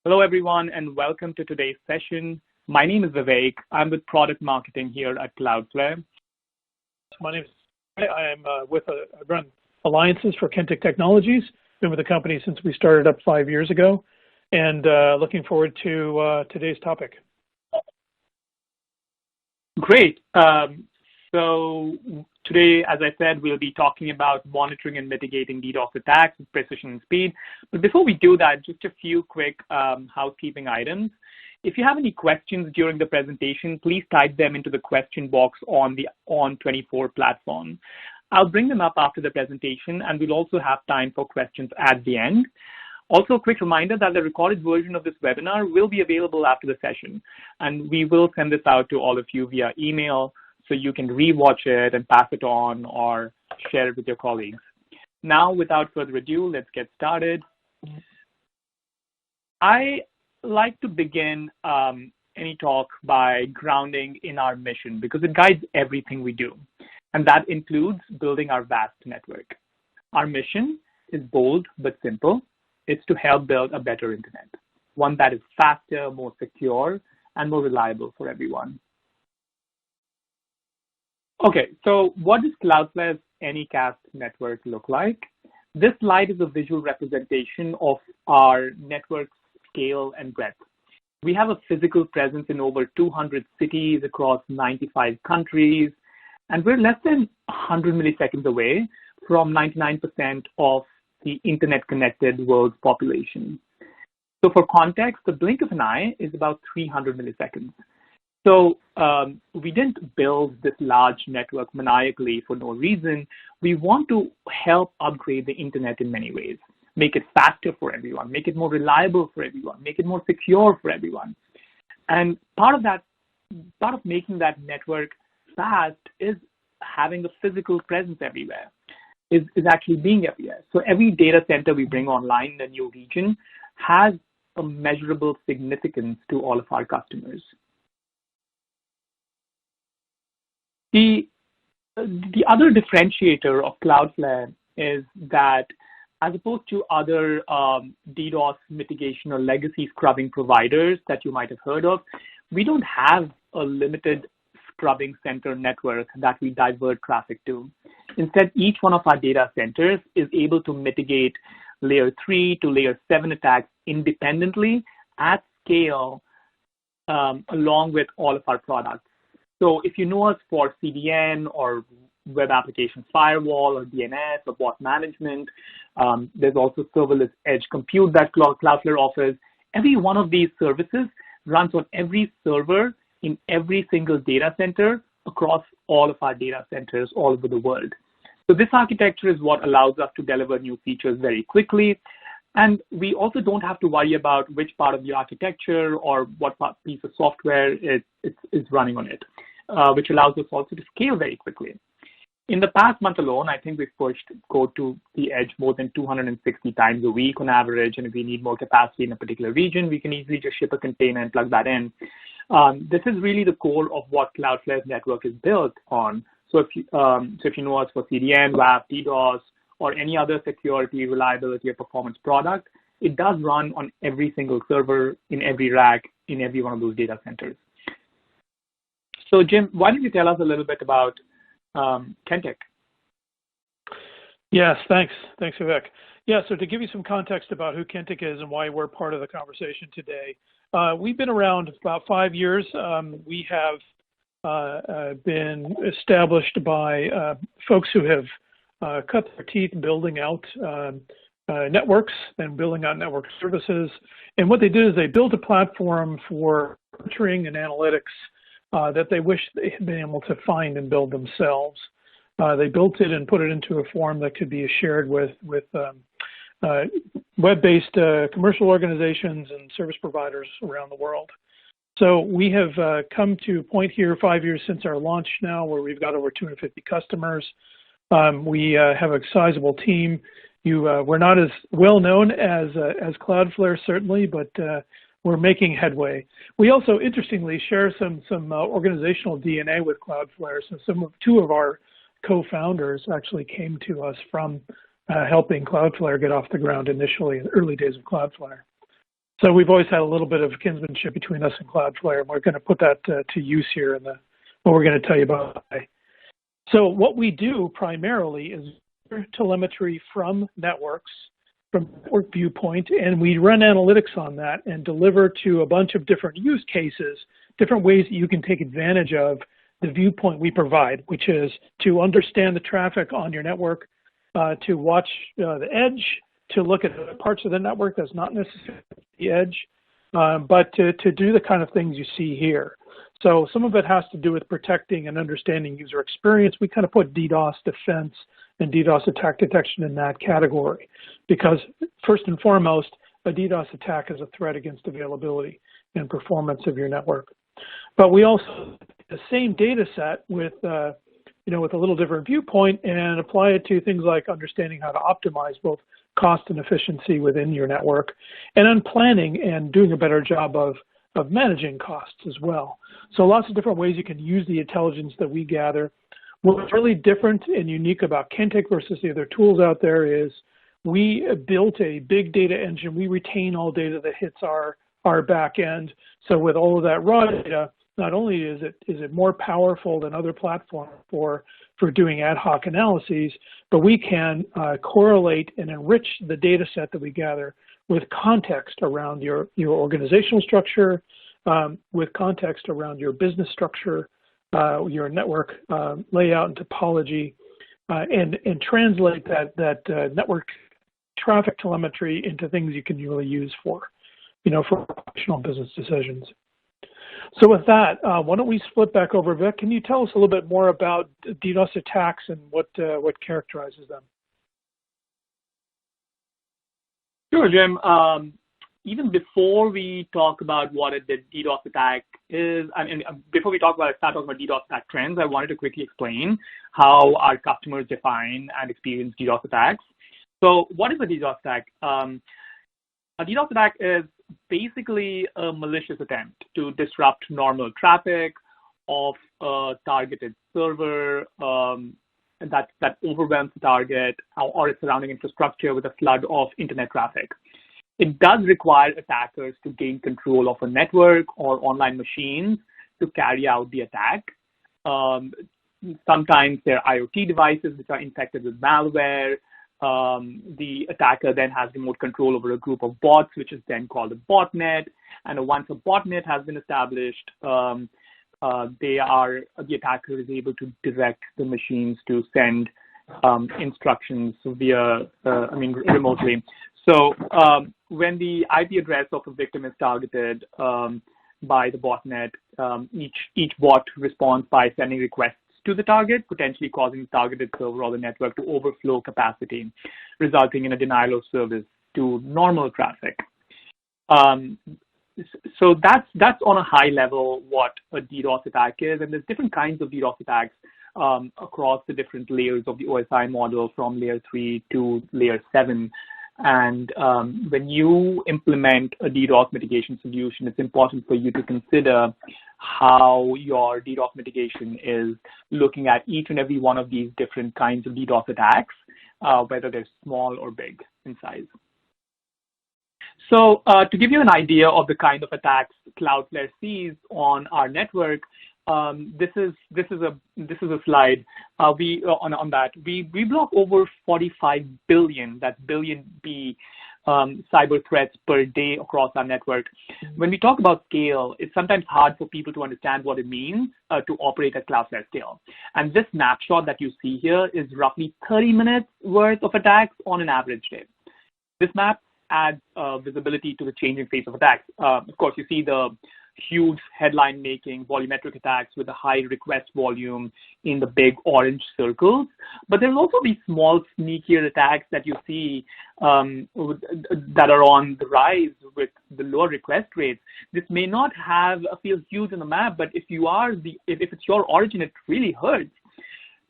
Hello, everyone, and welcome to today's session. My name is Vivek. I'm with Product Marketing here at Cloudflare. My name is Frey. I am I run alliances for Kentik Technologies. Been with the company since we started up 5 years ago, and looking forward to today's topic. Great. So today, as I said, we'll be talking about monitoring and mitigating DDoS attacks with precision and speed. But before we do that, just a few quick housekeeping items. If you have any questions during the presentation, please type them into the question box on the On24 platform. I'll bring them up after the presentation, and we'll also have time for questions at the end. Also, a quick reminder that the recorded version of this webinar will be available after the session, and we will send this out to all of you via email so you can rewatch it and pass it on or share it with your colleagues. Now, without further ado, let's get started. I like to begin any talk by grounding in our mission because it guides everything we do, and that includes building our vast network. Our mission is bold but simple. It's to help build a better internet, one that is faster, more secure, and more reliable for everyone. Okay, so what does Cloudflare's Anycast network look like? This slide is a visual representation of our network scale and breadth. We have a physical presence in over 200 cities across 95 countries, and we're less than 100 milliseconds away from 99% of the internet-connected world's population. So for context, the blink of an eye is about 300 milliseconds. So we didn't build this large network maniacally for no reason. We want to help upgrade the internet in many ways, make it faster for everyone, make it more reliable for everyone, make it more secure for everyone. And part of making that network fast is having a physical presence everywhere, is actually being everywhere. So every data center we bring online in a new region has a measurable significance to all of our customers. The other differentiator of Cloudflare is that as opposed to other DDoS mitigation or legacy scrubbing providers that you might have heard of, we don't have a limited scrubbing center network that we divert traffic to. Instead, each one of our data centers is able to mitigate layer 3 to layer 7 attacks independently at scale along with all of our products. So if you know us for CDN or web application firewall or DNS or bot management, there's also serverless edge compute that Cloudflare offers. Every one of these services runs on every server in every single data center across all of our data centers all over the world. So this architecture is what allows us to deliver new features very quickly. And we also don't have to worry about which part of the architecture or what piece of software is running on it, which allows us also to scale very quickly. In the past month alone, I think we've pushed code to the edge more than 260 times a week on average. And if we need more capacity in a particular region, we can easily just ship a container and plug that in. This is really the core of what Cloudflare's network is built on. So if you know us for CDN, WAF, DDoS, or any other security, reliability, or performance product, it does run on every single server, in every rack, in every one of those data centers. So Jim, why don't you tell us a little bit about Kentec? Yes, thanks. Thanks, Vivek. Yeah, so to give you some context about who Kentec is and why we're part of the conversation today, we've been around about 5 years. We have been established by folks who have cut their teeth building out networks and building out network services. And what they did is they built a platform for monitoring and analytics that they wish they had been able to find and build themselves. They built it and put it into a form that could be shared with web-based commercial organizations and service providers around the world. So we have come to a point here 5 years since our launch now where we've got over 250 customers. We have a sizable team. We're not as well known as Cloudflare, certainly, but we're making headway. We also, interestingly, share some organizational DNA with Cloudflare. So two of our co-founders actually came to us from helping Cloudflare get off the ground initially in the early days of Cloudflare. So we've always had a little bit of kinsmanship between us and Cloudflare, and we're going to put that to use here in what we're going to tell you about today. So what we do primarily is telemetry from networks, from network viewpoint, and we run analytics on that and deliver to a bunch of different use cases, different ways that you can take advantage of the viewpoint we provide, which is to understand the traffic on your network, to watch the edge, to look at the parts of the network that's not necessarily the edge, but to do the kind of things you see here. So some of it has to do with protecting and understanding user experience. We kind of put DDoS defense and DDoS attack detection in that category because first and foremost, a DDoS attack is a threat against availability and performance of your network. But we also the same data set with with a little different viewpoint and apply it to things like understanding how to optimize both cost and efficiency within your network, and on planning and doing a better job of managing costs as well. So lots of different ways you can use the intelligence that we gather. What's really different and unique about Kentec versus the other tools out there is we built a big data engine. We retain all data that hits our back end. So with all of that raw data, not only is it more powerful than other platforms for doing ad hoc analyses, but we can correlate and enrich the data set that we gather with context around your organizational structure, with context around your business structure, your network layout and topology, and translate that network traffic telemetry into things you can really use for professional business decisions. So with that, why don't we flip back over, Vivek? Can you tell us a little bit more about DDoS attacks and what characterizes them? Sure, Jim. Even before we talk about what a DDoS attack is, before we start talking about DDoS attack trends, I wanted to quickly explain how our customers define and experience DDoS attacks. So what is a DDoS attack? A DDoS attack is basically a malicious attempt to disrupt normal traffic of a targeted server that overwhelms the target or its surrounding infrastructure with a flood of internet traffic. It does require attackers to gain control of a network or online machines to carry out the attack. Sometimes they're IoT devices which are infected with malware. The attacker then has remote control over a group of bots, which is then called a botnet. And once a botnet has been established, the attacker is able to direct the machines to send instructions via, remotely. So when the IP address of a victim is targeted by the botnet, each bot responds by sending requests to the target, potentially causing the targeted server or the network to overflow capacity, resulting in a denial of service to normal traffic. So that's on a high level what a DDoS attack is, and there's different kinds of DDoS attacks across the different layers of the OSI model from layer 3 to layer 7. And when you implement a DDoS mitigation solution, it's important for you to consider how your DDoS mitigation is looking at each and every one of these different kinds of DDoS attacks, whether they're small or big in size. So to give you an idea of the kind of attacks Cloudflare sees on our network, this is a slide. On that we block over 45 billion, that's billion B, cyber threats per day across our network. When we talk about scale, it's sometimes hard for people to understand what it means to operate at Cloudflare scale. And this snapshot that you see here is roughly 30 minutes worth of attacks on an average day. This map adds visibility to the changing face of attacks. Of course, you see the huge headline-making volumetric attacks with a high request volume in the big orange circles. But there's also these small, sneakier attacks that you see that are on the rise with the lower request rates. This may not feel huge on the map, but if it's your origin, it really hurts.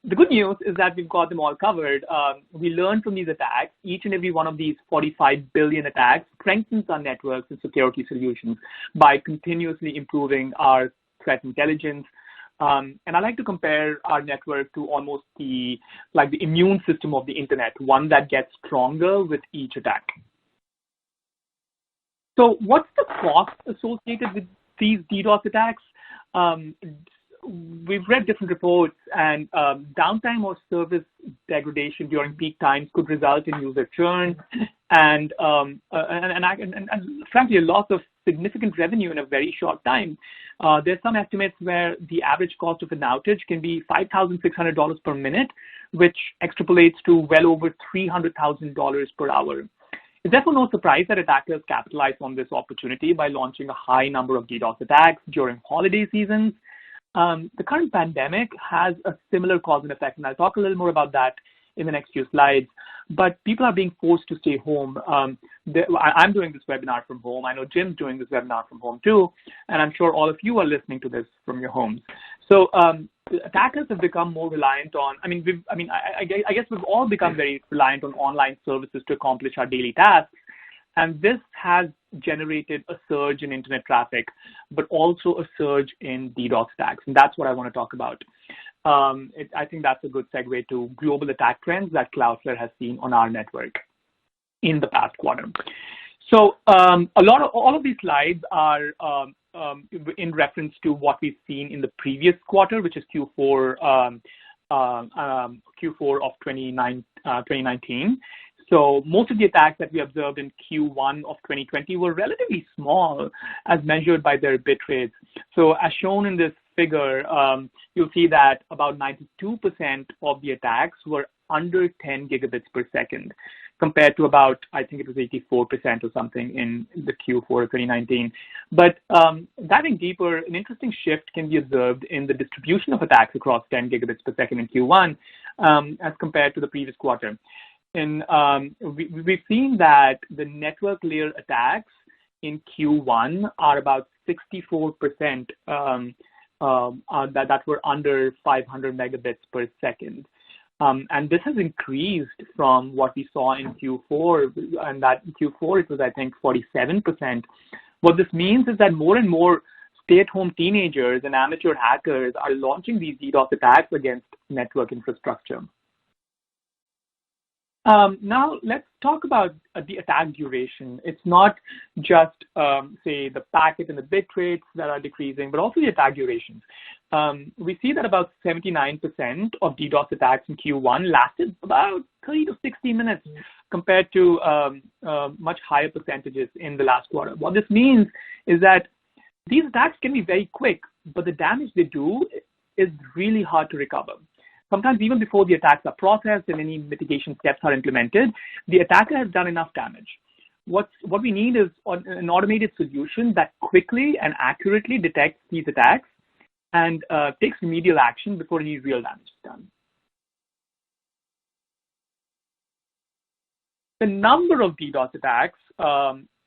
The good news is that we've got them all covered. We learn from these attacks. Each and every one of these 45 billion attacks strengthens our networks and security solutions by continuously improving our threat intelligence. And I like to compare our network to almost the immune system of the internet, one that gets stronger with each attack. So what's the cost associated with these DDoS attacks? We've read different reports, and downtime or service degradation during peak times could result in user churn and frankly, a loss of significant revenue in a very short time. There's some estimates where the average cost of an outage can be $5,600 per minute, which extrapolates to well over $300,000 per hour. It's therefore no surprise that attackers capitalize on this opportunity by launching a high number of DDoS attacks during holiday seasons. The current pandemic has a similar cause and effect, and I'll talk a little more about that in the next few slides. But people are being forced to stay home. I'm doing this webinar from home. I know Jim's doing this webinar from home too, and I'm sure all of you are listening to this from your homes. So attackers have become more reliant on. I guess we've all become very reliant on online services to accomplish our daily tasks. And this has generated a surge in internet traffic, but also a surge in DDoS attacks. And that's what I want to talk about. I think that's a good segue to global attack trends that Cloudflare has seen on our network in the past quarter. So all of these slides are in reference to what we've seen in the previous quarter, which is Q4 of 2019. So most of the attacks that we observed in Q1 of 2020 were relatively small as measured by their bit rates. So as shown in this figure, you'll see that about 92% of the attacks were under 10 gigabits per second, compared to about, I think it was 84% or something in the Q4 of 2019. But diving deeper, an interesting shift can be observed in the distribution of attacks across 10 gigabits per second in Q1 as compared to the previous quarter. And we've seen that the network layer attacks in Q1 are about 64% that were under 500 megabits per second. And this has increased from what we saw in Q4, and that in Q4 it was, I think, 47%. What this means is that more and more stay-at-home teenagers and amateur hackers are launching these DDoS attacks against network infrastructure. Now, let's talk about the attack duration. It's not just, say, the packet and the bit rates that are decreasing, but also the attack durations. We see that about 79% of DDoS attacks in Q1 lasted about 30 to 60 minutes compared to much higher percentages in the last quarter. What this means is that these attacks can be very quick, but the damage they do is really hard to recover. Sometimes even before the attacks are processed and any mitigation steps are implemented, the attacker has done enough damage. What we need is an automated solution that quickly and accurately detects these attacks and takes remedial action before any real damage is done. The number of DDoS attacks,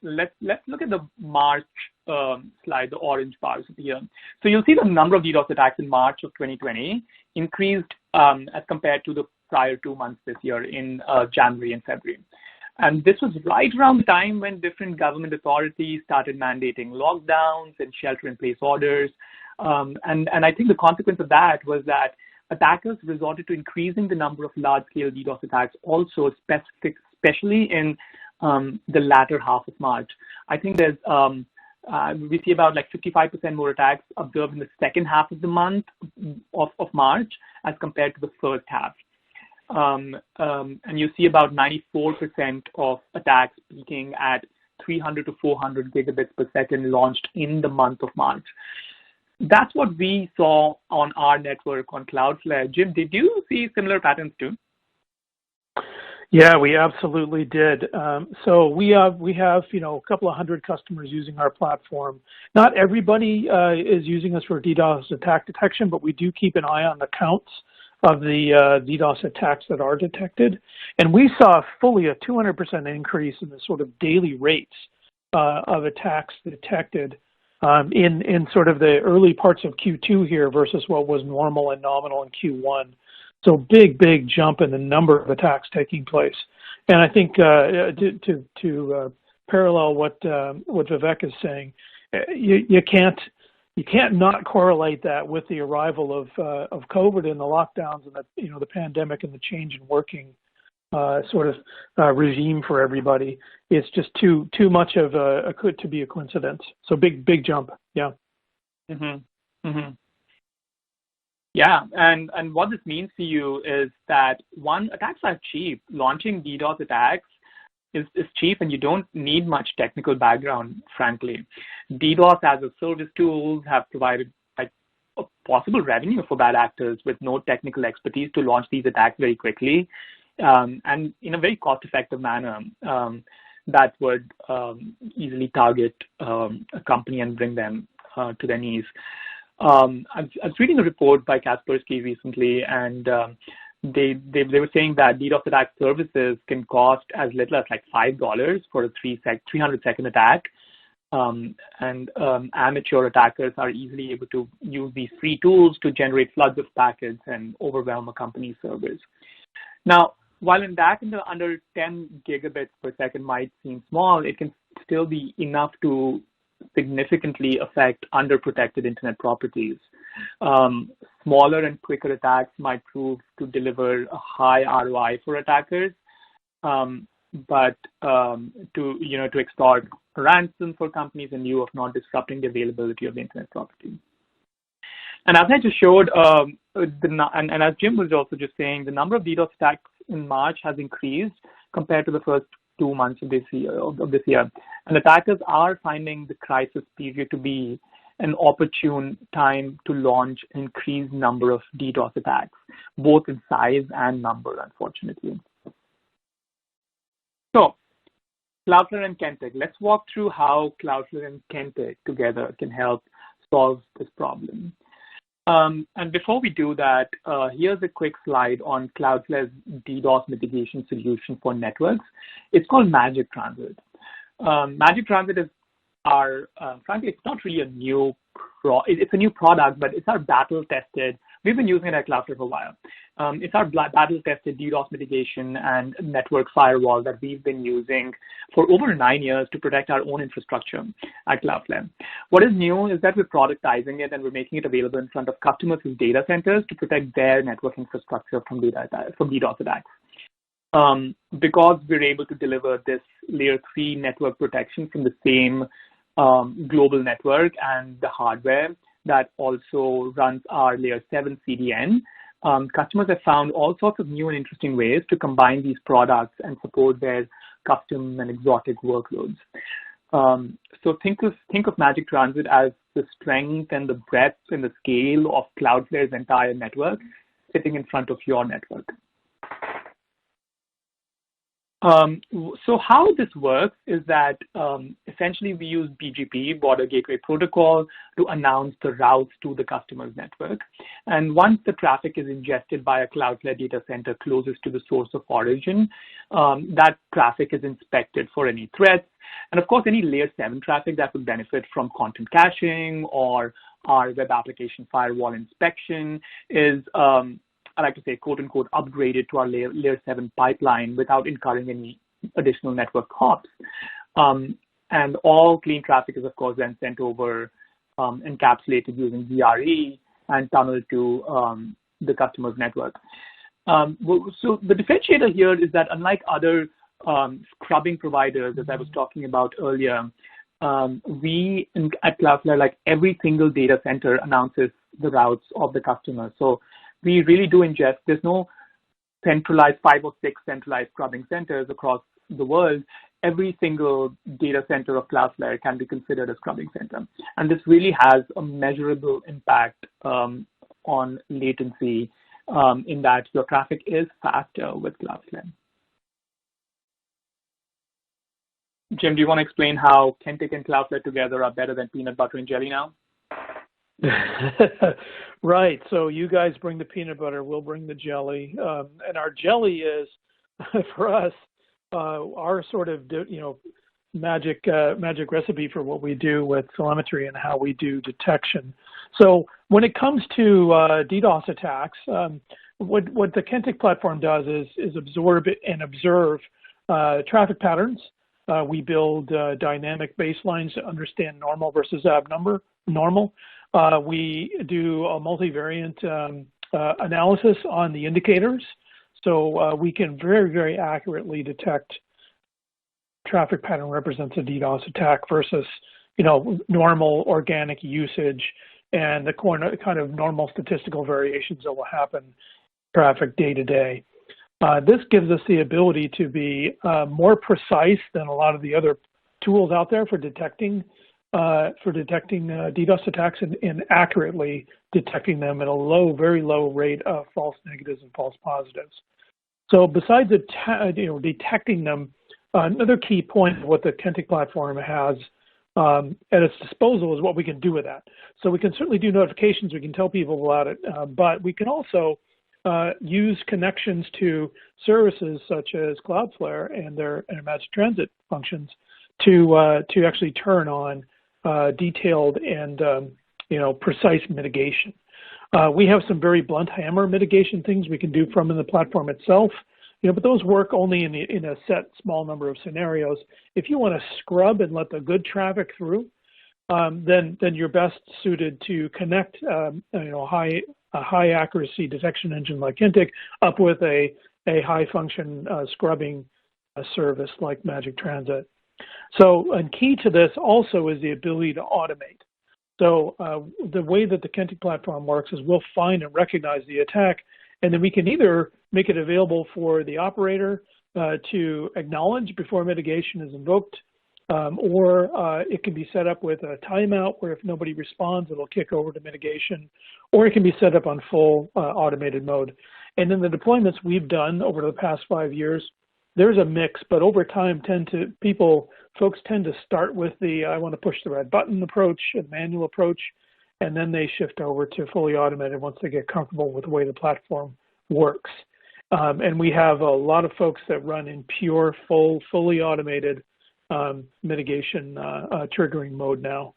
let's look at the March slide, the orange bars here. So you'll see the number of DDoS attacks in March of 2020 increased as compared to the prior 2 months this year in January and February. And this was right around the time when different government authorities started mandating lockdowns and shelter-in-place orders. And I think the consequence of that was that attackers resorted to increasing the number of large-scale DDoS attacks also, especially in the latter half of March. I think there's we see about like 55% more attacks observed in the second half of the month of March as compared to the first half. And you see about 94% of attacks peaking at 300 to 400 gigabits per second launched in the month of March. That's what we saw on our network on Cloudflare. Jim, did you see similar patterns too? Yeah, we absolutely did. So we have a couple of hundred customers using our platform. Not everybody is using us for DDoS attack detection, but we do keep an eye on the counts of the DDoS attacks that are detected. And we saw fully a 200% increase in the sort of daily rates of attacks detected in sort of the early parts of Q2 here versus what was normal and nominal in Q1. So big jump in the number of attacks taking place. And I think to parallel what Vivek is saying, you can't not correlate that with the arrival of COVID and the lockdowns and the pandemic and the change in working sort of regime for everybody. It's just too much of to be a coincidence. So big jump. Yeah. Mm-hmm. Mm-hmm. Yeah, and what this means to you is that one, attacks are cheap. Launching DDoS attacks is cheap, and you don't need much technical background, frankly. DDoS as a service tools have provided like a possible revenue for bad actors with no technical expertise to launch these attacks very quickly and in a very cost-effective manner that would easily target a company and bring them to their knees. I was reading a report by Kaspersky recently, and they were saying that DDoS attack services can cost as little as like $5 for a 300-second attack. Amateur attackers are easily able to use these free tools to generate floods of packets and overwhelm a company's servers. Now, while an attack under 10 gigabits per second might seem small, it can still be enough to significantly affect underprotected internet properties. Smaller and quicker attacks might prove to deliver a high ROI for attackers, but to extort ransom for companies in lieu of not disrupting the availability of the internet property. And as I just showed, and as Jim was also just saying, the number of DDoS attacks in March has increased compared to the first 2 months of this year. And attackers are finding the crisis period to be an opportune time to launch an increased number of DDoS attacks, both in size and number, unfortunately. So, Cloudflare and Kentec. Let's walk through how Cloudflare and Kentec together can help solve this problem. And before we do that, here's a quick slide on Cloudflare's DDoS mitigation solution for networks. It's called Magic Transit. Magic Transit is frankly, it's not really a new it's a new product, but it's our battle-tested. We've been using it at Cloudflare for a while. It's our battle-tested DDoS mitigation and network firewall that we've been using for over 9 years to protect our own infrastructure at Cloudflare. What is new is that we're productizing it and we're making it available in front of customers' data centers to protect their network infrastructure from DDoS attacks. Because we're able to deliver this layer 3 network protection from the same global network and the hardware that also runs our layer 7 CDN, customers have found all sorts of new and interesting ways to combine these products and support their custom and exotic workloads. So think of Magic Transit as the strength and the breadth and the scale of Cloudflare's entire network sitting in front of your network. So how this works is that essentially we use BGP, Border Gateway Protocol, to announce the routes to the customer's network. And once the traffic is ingested by a Cloudflare data center closest to the source of origin, that traffic is inspected for any threats. And of course, any layer 7 traffic that would benefit from content caching or our web application firewall inspection is I like to say, quote unquote, upgraded to our layer 7 pipeline without incurring any additional network hops. And all clean traffic is, of course, then sent over encapsulated using VRE and tunneled to the customer's network. So the differentiator here is that unlike other scrubbing providers, as I was talking about earlier, we at Cloudflare, like every single data center announces the routes of the customer. So we really do ingest. There's no centralized 5 or 6 centralized scrubbing centers across the world. Every single data center of Cloudflare can be considered a scrubbing center. And this really has a measurable impact on latency in that your traffic is faster with Cloudflare. Jim, do you want to explain how Kentik and Cloudflare together are better than peanut butter and jelly now? Right. So you guys bring the peanut butter, we'll bring the jelly. And our jelly is, for us, our sort of, magic recipe for what we do with telemetry and how we do detection. So when it comes to DDoS attacks, what the Kentik platform does is absorb and observe traffic patterns. We build dynamic baselines to understand normal versus abnormal. We do a multivariate analysis on the indicators. So we can very, very accurately detect traffic pattern represents a DDoS attack versus, normal organic usage and the kind of normal statistical variations that will happen traffic day to day. This gives us the ability to be more precise than a lot of the other tools out there for detecting DDoS attacks and accurately detecting them at a very low rate of false negatives and false positives. So besides detecting them, another key point of what the Kentik platform has at its disposal is what we can do with that. So we can certainly do notifications, we can tell people about it, but we can also use connections to services such as Cloudflare and their Magic Transit functions to actually turn on detailed and precise mitigation. We have some very blunt hammer mitigation things we can do from the platform itself, but those work only in a set small number of scenarios. If you want to scrub and let the good traffic through, then you're best suited to connect a high accuracy detection engine like Kentik up with a high function scrubbing service like Magic Transit. So, and key to this also is the ability to automate. So the way that the Kentik platform works is we'll find and recognize the attack, and then we can either make it available for the operator to acknowledge before mitigation is invoked, or it can be set up with a timeout where if nobody responds, it'll kick over to mitigation, or it can be set up on full automated mode. And in the deployments we've done over the past 5 years, there's a mix, but over time folks tend to start with the I want to push the red button approach, a manual approach, and then they shift over to fully automated once they get comfortable with the way the platform works. And we have a lot of folks that run in pure, fully automated mitigation triggering mode now.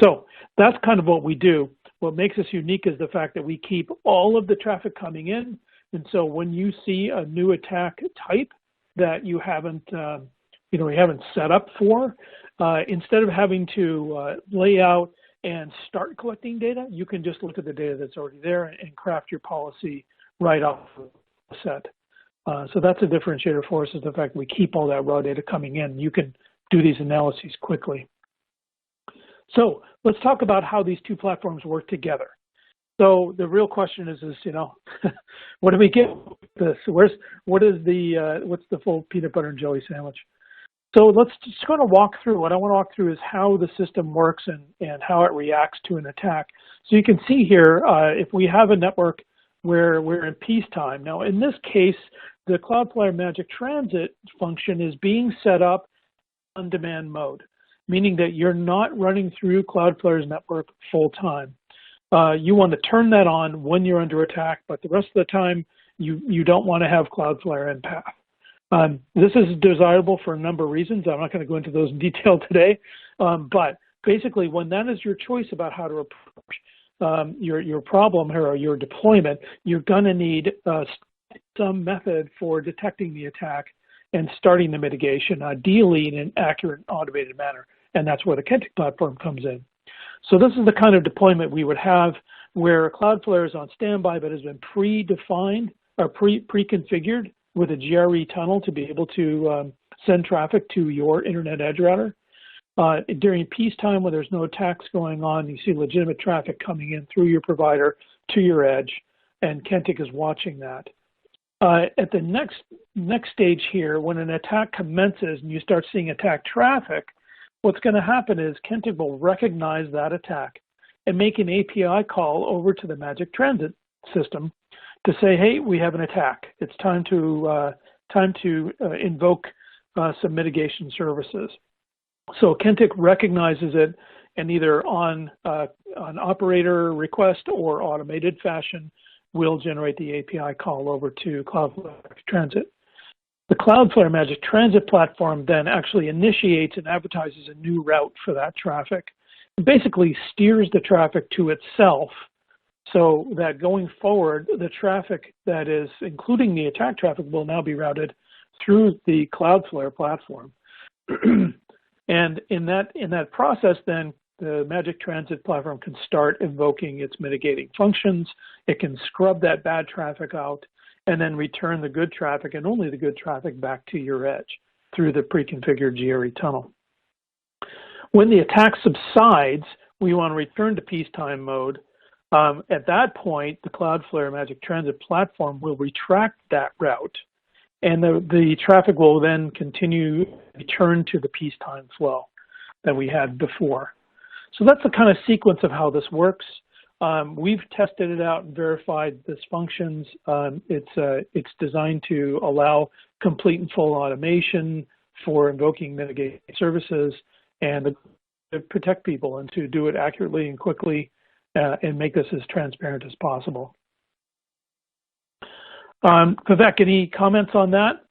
So that's kind of what we do. What makes us unique is the fact that we keep all of the traffic coming in. And so when you see a new attack type that you haven't set up for, instead of having to lay out and start collecting data, you can just look at the data that's already there and craft your policy right off the set. So that's a differentiator for us, is the fact that we keep all that raw data coming in. You can do these analyses quickly. So let's talk about how these two platforms work together. So the real question is what do we get with this? What's the full peanut butter and jelly sandwich? So let's just kind of walk through. What I want to walk through is how the system works and how it reacts to an attack. So you can see here, if we have a network where we're in peacetime. Now, in this case, the Cloudflare Magic Transit function is being set up on-demand mode, meaning that you're not running through Cloudflare's network full time. You want to turn that on when you're under attack, but the rest of the time, you don't want to have Cloudflare in path. This is desirable for a number of reasons. I'm not going to go into those in detail today, but basically, when that is your choice about how to approach your problem or your deployment, you're going to need some method for detecting the attack and starting the mitigation, ideally in an accurate, automated manner, and that's where the Kentik platform comes in. So this is the kind of deployment we would have where Cloudflare is on standby but has been predefined or pre-configured with a GRE tunnel to be able to send traffic to your internet edge router. During peacetime, when there's no attacks going on, you see legitimate traffic coming in through your provider to your edge, and Kentik is watching that. At the next stage here, when an attack commences and you start seeing attack traffic, what's going to happen is Kentik will recognize that attack and make an API call over to the Magic Transit system to say, hey, we have an attack. It's time to invoke some mitigation services. So Kentik recognizes it, and either on an operator request or automated fashion will generate the API call over to Cloudflare Transit. The Cloudflare Magic Transit platform then actually initiates and advertises a new route for that traffic. It basically steers the traffic to itself so that going forward, the traffic that is, including the attack traffic, will now be routed through the Cloudflare platform. And in that process, then, the Magic Transit platform can start invoking its mitigating functions. It can scrub that bad traffic out, and then return the good traffic and only the good traffic back to your edge through the pre-configured GRE tunnel. When the attack subsides, we want to return to peacetime mode. At that point, the Cloudflare Magic Transit platform will retract that route, and the traffic will then continue to return to the peacetime flow that we had before. So that's the kind of sequence of how this works. We've tested it out and verified this functions. It's designed to allow complete and full automation for invoking mitigation services and to protect people and to do it accurately and quickly and make this as transparent as possible. Vivek, any comments on that?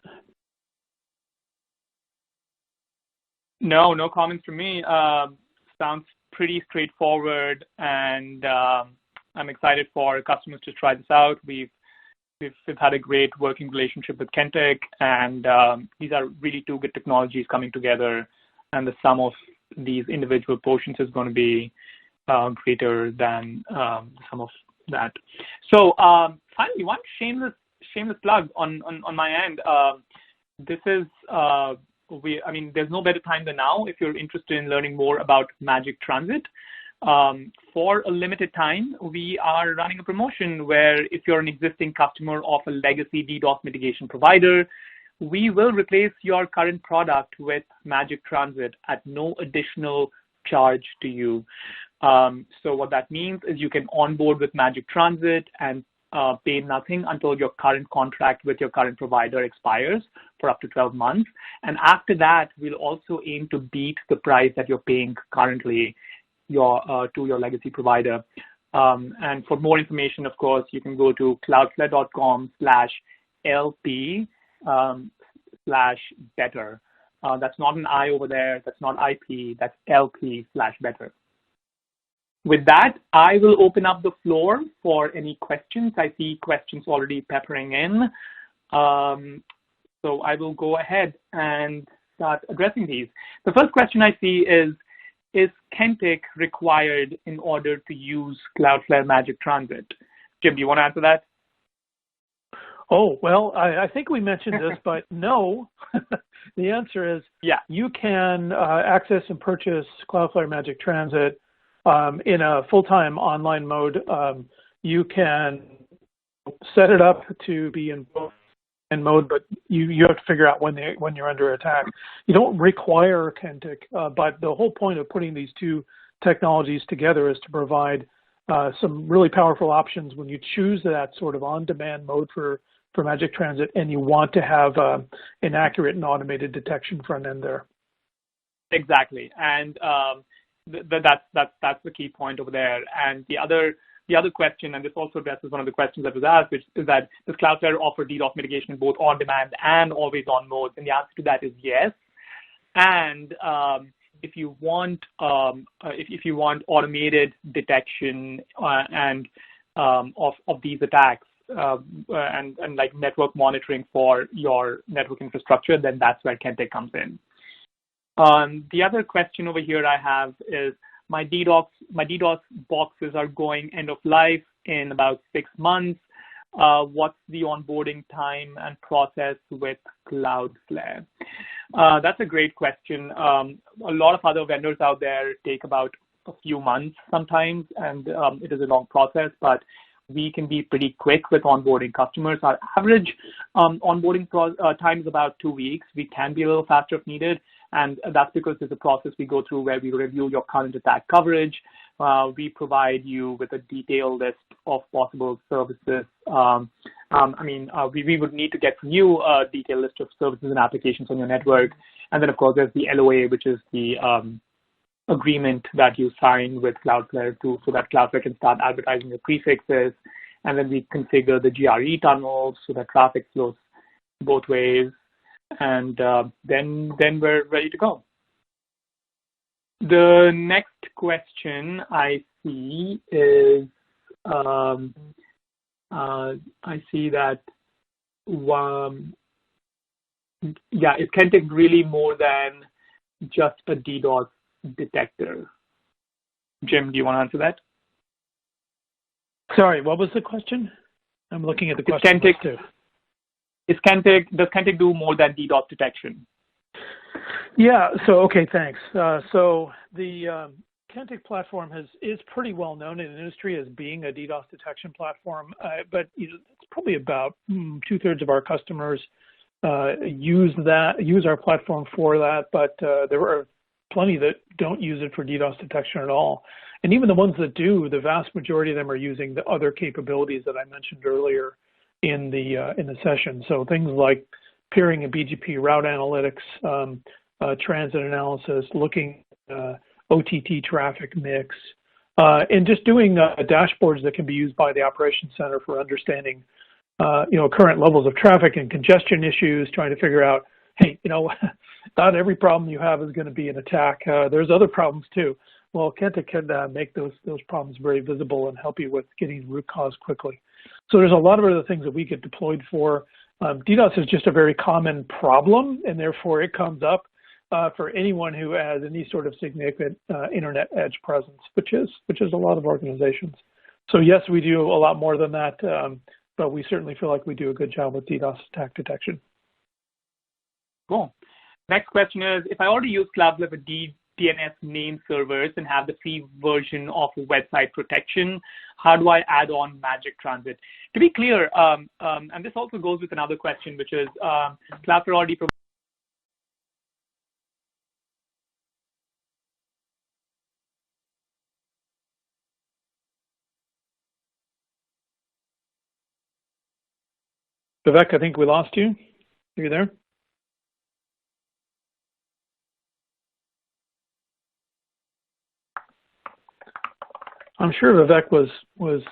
No comments from me. Sounds pretty straightforward, and I'm excited for customers to try this out. We've had a great working relationship with Kentec, and these are really two good technologies coming together, and the sum of these individual portions is going to be greater than the sum of that. So finally, one shameless plug on my end. This is there's no better time than now if you're interested in learning more about Magic Transit. For a limited time, we are running a promotion where if you're an existing customer of a legacy DDoS mitigation provider, we will replace your current product with Magic Transit at no additional charge to you. So what that means is you can onboard with Magic Transit and pay nothing until your current contract with your current provider expires for up to 12 months. And after that, we'll also aim to beat the price that you're paying currently to your legacy provider. And for more information, of course, you can go to cloudflare.com/LP/better. That's not an I over there. That's not IP. That's LP/better. With that, I will open up the floor for any questions. I see questions already peppering in. So I will go ahead and start addressing these. The first question I see is Kentik required in order to use Cloudflare Magic Transit? Jim, do you want to answer that? Oh, well, I think we mentioned this, but no. The answer is, yeah, you can access and purchase Cloudflare Magic Transit in a full-time online mode. You can set it up to be in mode, but you have to figure out when you're under attack. You don't require Kentik, but the whole point of putting these two technologies together is to provide some really powerful options when you choose that sort of on-demand mode for Magic Transit, and you want to have an accurate and automated detection front end there. Exactly, and that's the key point over there. And the other question, and this also addresses one of the questions that was asked, which is that does Cloudflare offer DDoS mitigation in both on-demand and always-on modes? And the answer to that is yes. And if you want automated detection and of these attacks and like network monitoring for your network infrastructure, then that's where Kentec comes in. The other question over here I have is my DDoS boxes are going end of life in about 6 months. What's the onboarding time and process with Cloudflare? That's a great question. A lot of other vendors out there take about a few months sometimes, and it is a long process, but we can be pretty quick with onboarding customers. Our average onboarding time is about 2 weeks. We can be a little faster if needed, and that's because there's a process we go through where we review your current attack coverage. We provide you with a detailed list of possible services. We would need to get from you a detailed list of services and applications on your network. And then, of course, there's the LOA, which is the agreement that you sign with Cloudflare so that Cloudflare can start advertising your prefixes. And then we configure the GRE tunnels so that traffic flows both ways. And then we're ready to go. The next question I see is, I see that, is Kentec really more than just a DDoS detector? Jim, do you want to answer that? Sorry, what was the question? I'm looking at the question too. does Kentik do more than DDoS detection? Yeah. So okay, thanks. So the Kentik platform is pretty well known in the industry as being a DDoS detection platform, but it's probably about 2/3 of our customers use our platform for that, but there are plenty that don't use it for DDoS detection at all. And even the ones that do, the vast majority of them are using the other capabilities that I mentioned earlier in the session. So things like peering and BGP route analytics, transit analysis, looking OTT traffic mix, and just doing dashboards that can be used by the operations center for understanding current levels of traffic and congestion issues, trying to figure out, hey, not every problem you have is going to be an attack. There's other problems too. Well, Kenta can make those problems very visible and help you with getting root cause quickly. So there's a lot of other things that we get deployed for. DDoS is just a very common problem, and therefore it comes up for anyone who has any sort of significant internet edge presence, which is a lot of organizations. So yes, we do a lot more than that, but we certainly feel like we do a good job with DDoS attack detection. Cool. Next question is, if I already use Cloudflare for DNS name servers and have the free version of website protection, how do I add on Magic Transit? To be clear, and this also goes with another question, which is Cloudflare already provides. Vivek, I think we lost you. Are you there? I'm sure Vivek was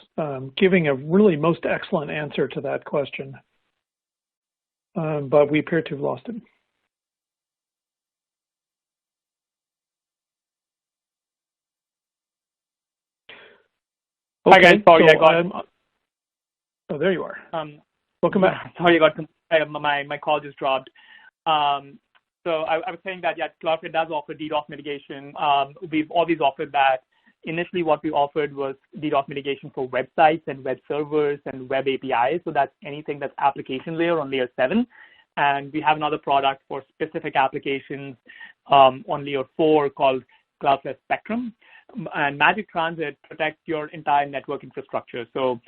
giving a really most excellent answer to that question, but we appear to have lost him. Okay, hi guys, sorry, I got. Oh, there you are. Welcome back. Sorry, my call just dropped. So I was saying that, yeah, Cloudflare does offer DDoS mitigation. We've always offered that. Initially, what we offered was DDoS mitigation for websites and web servers and web APIs. So that's anything that's application layer on layer 7. And we have another product for specific applications on layer 4 called Cloudflare Spectrum. And Magic Transit protects your entire network infrastructure. So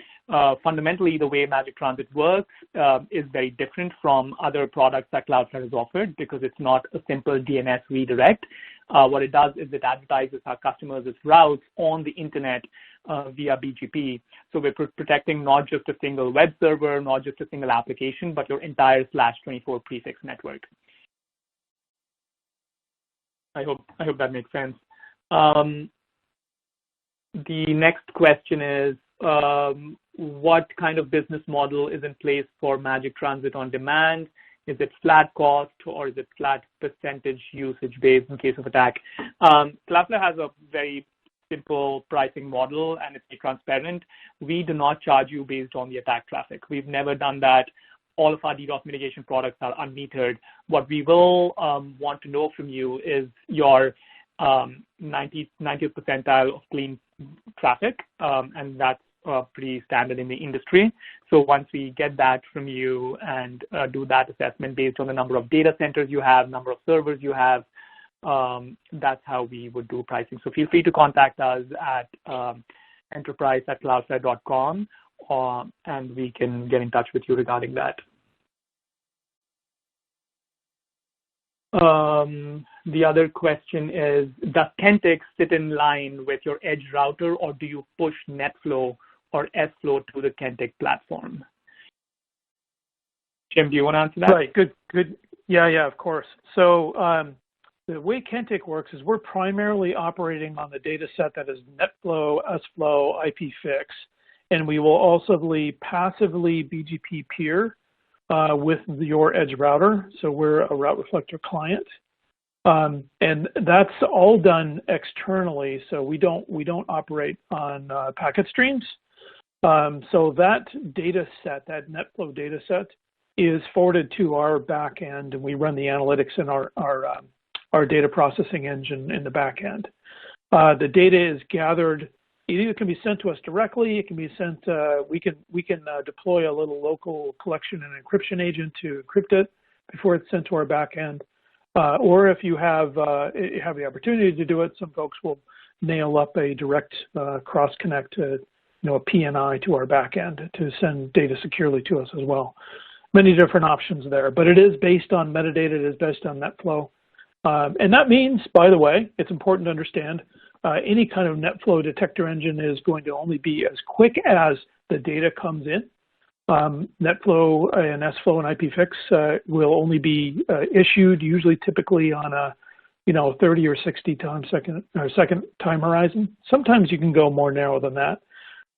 fundamentally, the way Magic Transit works is very different from other products that Cloudflare has offered because it's not a simple DNS redirect. What it does is it advertises our customers as routes on the internet via BGP. So we're protecting not just a single web server, not just a single application, but your entire /24 prefix network. I hope that makes sense. The next question is, what kind of business model is in place for Magic Transit on demand? Is it flat cost or is it flat percentage usage based in case of attack? Cloudflare has a very simple pricing model and it's transparent. We do not charge you based on the attack traffic. We've never done that. All of our DDoS mitigation products are unmetered. What we will want to know from you is your 90th percentile of clean traffic, and that's pretty standard in the industry. So once we get that from you and do that assessment based on the number of data centers you have, number of servers you have, that's how we would do pricing. So feel free to contact us at enterprise@cloudflare.com, and we can get in touch with you regarding that. The other question is, does Kentec sit in line with your edge router, or do you push Netflow or Sflow to the Kentec platform? Jim, do you want to answer that? Right, good. Yeah, of course. So the way Kentec works is we're primarily operating on the data set that is Netflow, Sflow, IPFix, and we will also passively BGP peer with your edge router. So we're a route reflector client. And that's all done externally. So we don't operate on packet streams. So that data set, that Netflow data set, is forwarded to our back end, and we run the analytics in our data processing engine in the back end. The data is gathered It either can be sent to us directly. It can be sent. We can deploy a little local collection and encryption agent to encrypt it before it's sent to our back end. Or if you have the opportunity to do it, some folks will nail up a direct cross connect to a PNI to our back end to send data securely to us as well. Many different options there, but it is based on metadata. It is based on Netflow. And that means, by the way, it's important to understand, any kind of Netflow detector engine is going to only be as quick as the data comes in. Netflow and Sflow and IPFix will only be issued usually typically on a 30 or 60 second time horizon. Sometimes you can go more narrow than that,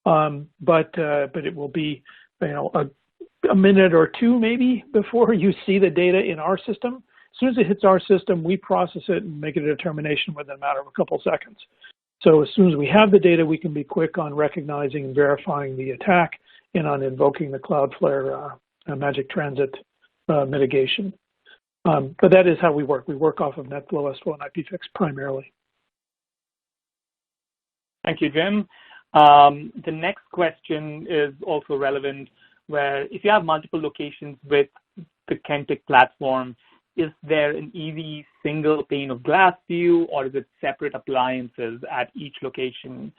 but it will be a minute or two maybe before you see the data in our system. As soon as it hits our system, we process it and make a determination within a matter of a couple of seconds. So as soon as we have the data, we can be quick on recognizing and verifying the attack and on invoking the Cloudflare Magic Transit mitigation. But that is how we work. We work off of Netflow, Sflow, and IPFix primarily. Thank you, Jim. The next question is also relevant, where if you have multiple locations with the Kentik platform, is there an easy single pane of glass view, or is it separate appliances at each location?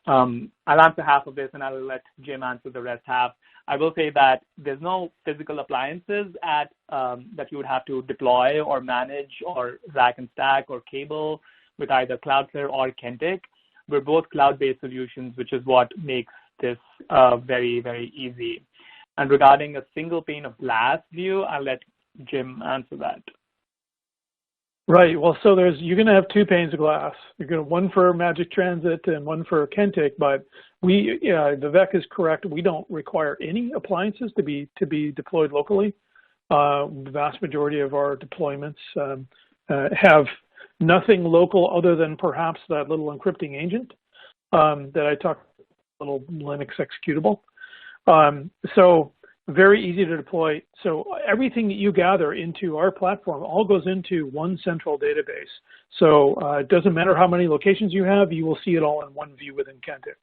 I'll answer half of this and I'll let Jim answer the rest half. I will say that there's no physical appliances at that you would have to deploy or manage or rack and stack or cable with either Cloudflare or Kentik. We're both cloud-based solutions, which is what makes this very, very easy. And regarding a single pane of glass view, I'll let Jim answer that. Right. Well, so you're going to have two panes of glass. You're going to one for Magic Transit and one for Kentik. But Vivek is correct. We don't require any appliances to be deployed locally. The vast majority of our deployments have nothing local other than perhaps that little encrypting agent that I talked about, little Linux executable. So very easy to deploy. So everything that you gather into our platform all goes into one central database. So it doesn't matter how many locations you have, you will see it all in one view within Kentik.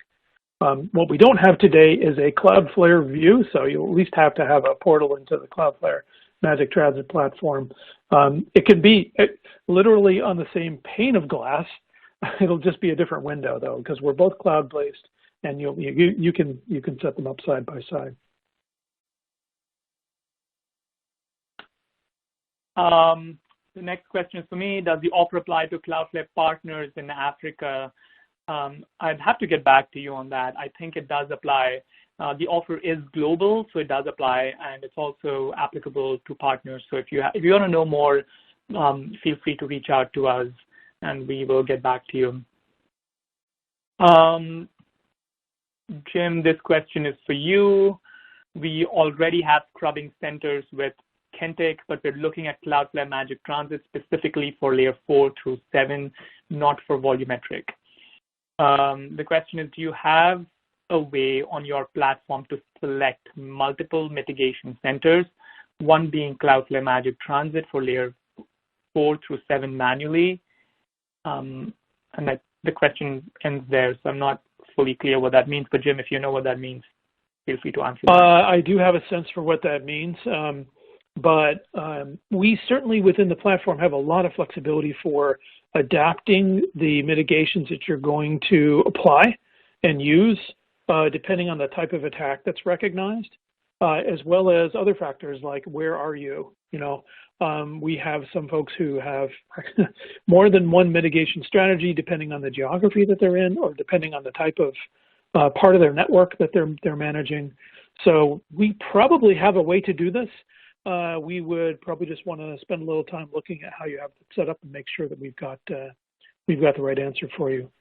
What we don't have today is a Cloudflare view, so you'll at least have to have a portal into the Cloudflare Magic Transit platform. It can be literally on the same pane of glass. It'll just be a different window though, because we're both cloud-based, and you can set them up side by side. The next question is for me. Does the offer apply to Cloudflare partners in Africa? I'd have to get back to you on that. I think it does apply. The offer is global, so it does apply, and it's also applicable to partners. So if you want to know more, feel free to reach out to us, and we will get back to you. Jim, this question is for you. We already have scrubbing centers with Kentik, but we're looking at Cloudflare Magic Transit specifically for layer 4 through 7, not for volumetric. The question is, do you have a way on your platform to select multiple mitigation centers, one being Cloudflare Magic Transit for layer 4 through 7 manually? And the question ends there, so I'm not fully clear what that means. But Jim, if you know what that means, feel free to answer that. I do have a sense for what that means. But we certainly within the platform have a lot of flexibility for adapting the mitigations that you're going to apply and use depending on the type of attack that's recognized, as well as other factors like where are you? We have some folks who have more than one mitigation strategy depending on the geography that they're in or depending on the type of part of their network that they're managing. So we probably have a way to do this. We would probably just want to spend a little time looking at how you have it set up and make sure that we've got the right answer for you.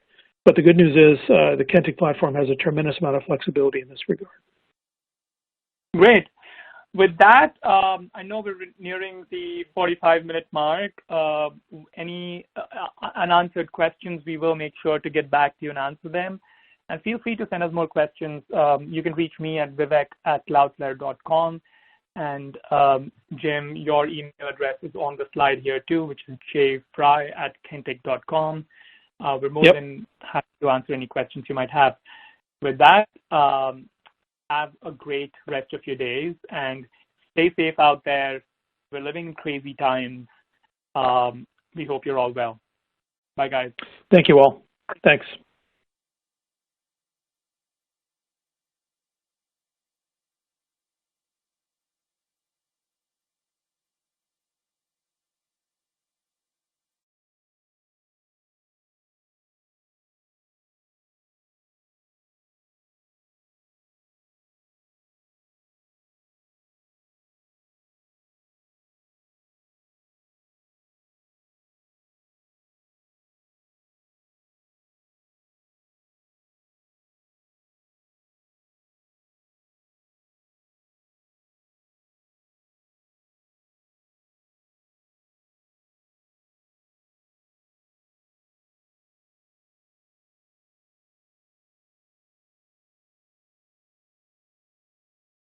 But the good news is the Kentik platform has a tremendous amount of flexibility in this regard. Great. With that, I know we're nearing the 45-minute mark. Any unanswered questions, we will make sure to get back to you and answer them. And feel free to send us more questions. You can reach me at vivek@cloudflare.com. And Jim, your email address is on the slide here too, which is jfrey@kentec.com. We're more than happy to answer any questions you might have. With that, have a great rest of your days and stay safe out there. We're living in crazy times. We hope you're all well. Bye, guys. Thank you all. Thanks.